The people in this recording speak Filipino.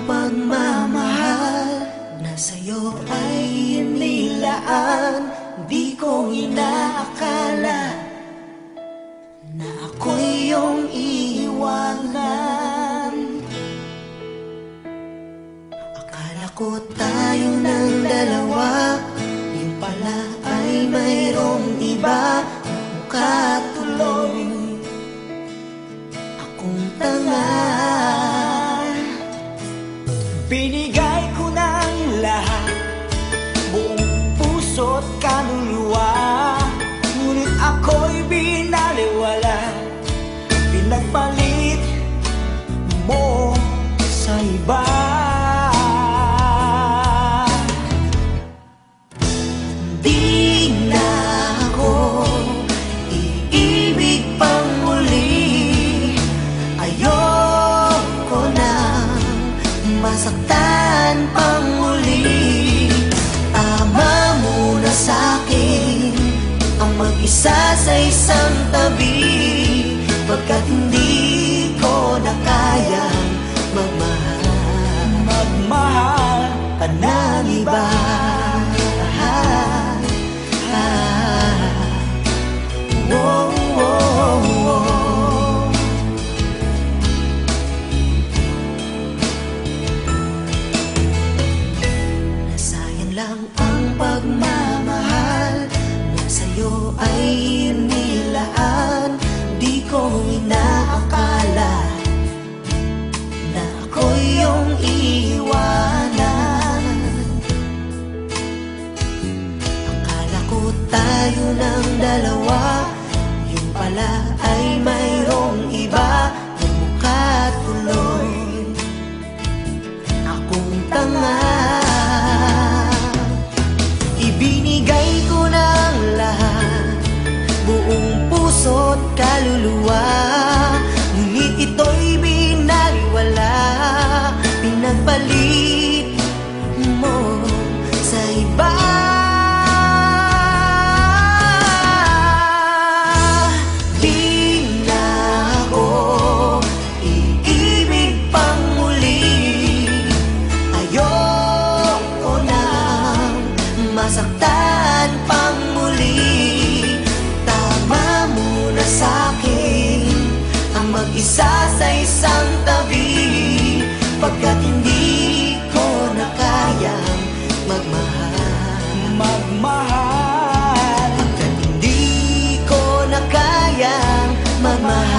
pagmamahal na sa'yo ay inilaan. Di ko inaakala na ako'y iyong iiwanan. Akala ko tayo ng dalawa, yung pala ay mayroong iba. Mukha tuloy akong tanga. Binigay ko ng lahat, buong puso't kaluluwa, ngunit ako'y binaliwala. Pinagpalit mo sa iba. Di na ako iibig pang muli. Ayoko na masaktan pang muli. Tama muna sa'kin ang mag-isa sa isang tabi, pagkat hindi ko na kayang magmahal ka ng iba. Whoa, whoa, whoa. Nasayang lang ang pagmamahal na sa'yo ay inilaan. Di ko inaakala na ako'y iyong iiwanan. Akala ko tayo ng dalawa, yung pala ay mayroong iba. Mukha tuloy akong tanga. Ibinigay ko ng lahat, buong puso't kaluluwa, ngunit ito'y binaliwala. Pinagpalit mo sa iba. Di na ako iibig pang muli. Ayoko na masaktan pang muli. Tama muna sa'kin ang mag-isa sa isang tabi, pagkat hindi ko na kayang magmahal. Pagkat hindi ko na kayang magmahal.